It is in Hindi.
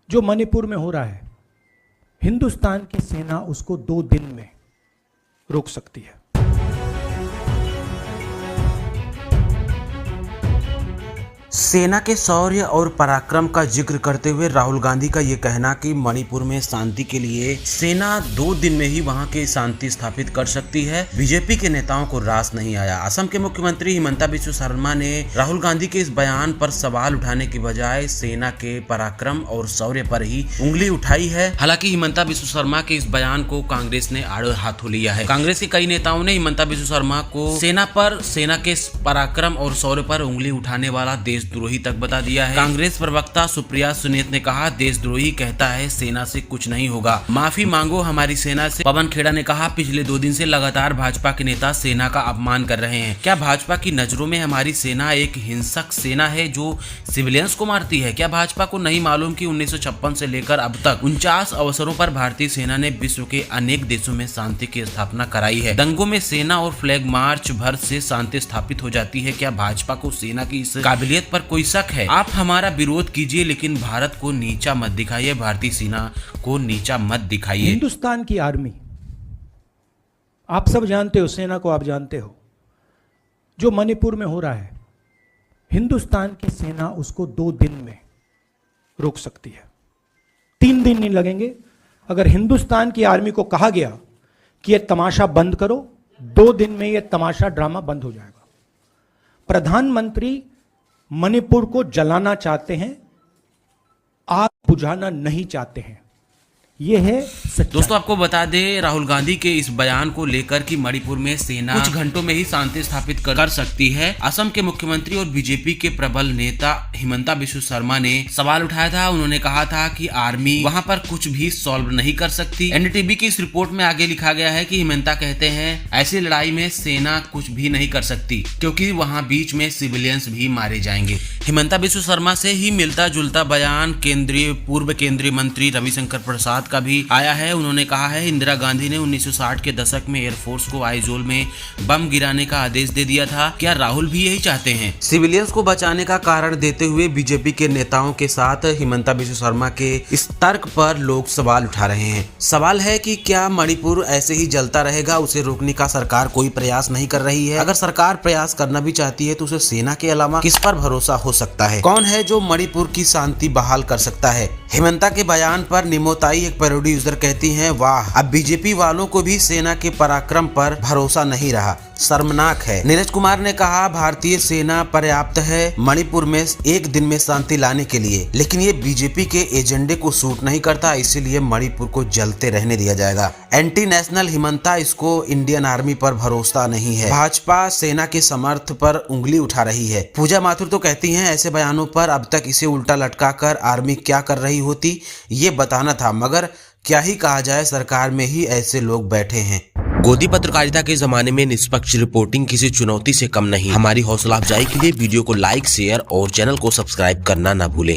जो मणिपुर में हो रहा है, हिंदुस्तान की सेना उसको 2 दिन में रोक सकती है। सेना के शौर्य और पराक्रम का जिक्र करते हुए राहुल गांधी का ये कहना कि मणिपुर में शांति के लिए सेना 2 दिन में ही वहां की शांति स्थापित कर सकती है, बीजेपी के नेताओं को रास नहीं आया। असम के मुख्यमंत्री हिमंता बिस्वा शर्मा ने राहुल गांधी के इस बयान पर सवाल उठाने की बजाय सेना के पराक्रम और शौर्य पर ही उंगली उठाई है। हालांकि हिमंता बिस्वा शर्मा के इस बयान को कांग्रेस ने आड़े हाथों लिया है। कांग्रेस के कई नेताओं ने हिमंता बिस्वा शर्मा को सेना के पराक्रम और शौर्य पर उंगली उठाने वाला देशद्रोही तक बता दिया है। कांग्रेस प्रवक्ता सुप्रिया सुनीत ने कहा, देशद्रोही कहता है सेना से कुछ नहीं होगा, माफी मांगो हमारी सेना से। पवन खेड़ा ने कहा, पिछले 2 दिन से लगातार भाजपा के नेता सेना का अपमान कर रहे हैं। क्या भाजपा की नजरों में हमारी सेना एक हिंसक सेना है जो सिविलियंस को मारती है? क्या भाजपा को नहीं मालूम कि 1956 से लेकर अब तक 49 अवसरों पर भारतीय सेना ने विश्व के अनेक देशों में शांति की स्थापना कराई है? दंगों में सेना और फ्लैग मार्च भर से शांति स्थापित हो जाती है। क्या भाजपा को सेना की इस काबिलियत पर कोई शक है? आप हमारा विरोध कीजिए लेकिन भारत को नीचा मत दिखाइए, भारतीय सेना को नीचा मत दिखाइए। हिंदुस्तान की आर्मी, आप सब जानते हो, सेना को आप जानते हो, जो मणिपुर में हो रहा है, हिंदुस्तान की सेना उसको 2 दिन में रोक सकती है। 3 दिन नहीं लगेंगे। अगर हिंदुस्तान की आर्मी को कहा गया कि यह तमाशा बंद करो, 2 दिन में यह तमाशा ड्रामा बंद हो जाएगा। प्रधानमंत्री मणिपुर को जलाना चाहते हैं, आग बुझाना नहीं चाहते हैं। ये है सच्चाई। दोस्तों, आपको बता दें, राहुल गांधी के इस बयान को लेकर कि मणिपुर में सेना कुछ घंटों में ही शांति स्थापित कर सकती है, असम के मुख्यमंत्री और बीजेपी के प्रबल नेता हिमंता बिस्वा शर्मा ने सवाल उठाया था। उन्होंने कहा था कि आर्मी वहां पर कुछ भी सॉल्व नहीं कर सकती। एनडीटीवी की इस रिपोर्ट में आगे लिखा गया है कि हिमंता कहते हैं, ऐसी लड़ाई में सेना कुछ भी नहीं कर सकती क्योंकि वहां बीच में सिविलियंस भी मारे जाएंगे। हिमंता बिस्वा शर्मा से ही मिलता जुलता बयान पूर्व केंद्रीय मंत्री रविशंकर प्रसाद का भी आया है। उन्होंने कहा है, इंदिरा गांधी ने 1960 के दशक में एयरफोर्स को आइजोल में बम गिराने का आदेश दे दिया था। क्या राहुल भी यही चाहते हैं? सिविलियंस को बचाने का कारण देते हुए बीजेपी के नेताओं के साथ हिमंता बिस्वा शर्मा के इस तर्क पर लोग सवाल उठा रहे हैं। सवाल है कि क्या मणिपुर ऐसे ही जलता रहेगा? उसे रोकने का सरकार कोई प्रयास नहीं कर रही है। अगर सरकार प्रयास करना भी चाहती है तो उसे सेना के अलावा किस पर भरोसा हो सकता है? कौन है जो मणिपुर की शांति बहाल कर सकता है? हिमंता के बयान पर निमोताई एक पैरोडी यूजर कहती हैं, वाह, अब बीजेपी वालों को भी सेना के पराक्रम पर भरोसा नहीं रहा, शर्मनाक है। नीरज कुमार ने कहा, भारतीय सेना पर्याप्त है मणिपुर में 1 दिन में शांति लाने के लिए, लेकिन ये बीजेपी के एजेंडे को सूट नहीं करता, इसीलिए मणिपुर को जलते रहने दिया जाएगा। एंटी नेशनल हिमंता, इसको इंडियन आर्मी पर भरोसा नहीं है, भाजपा सेना के समर्थ पर उंगली उठा रही है। पूजा माथुर तो कहती हैं, ऐसे बयानों पर अब तक इसे उल्टा लटकाकर आर्मी क्या कर रही होती ये बताना था, मगर क्या ही कहा जाए, सरकार में ही ऐसे लोग बैठे हैं। गोदी पत्रकारिता के जमाने में निष्पक्ष रिपोर्टिंग किसी चुनौती से कम नहीं। हमारी हौसला अफजाई के लिए वीडियो को लाइक, शेयर और चैनल को सब्सक्राइब करना ना भूलें।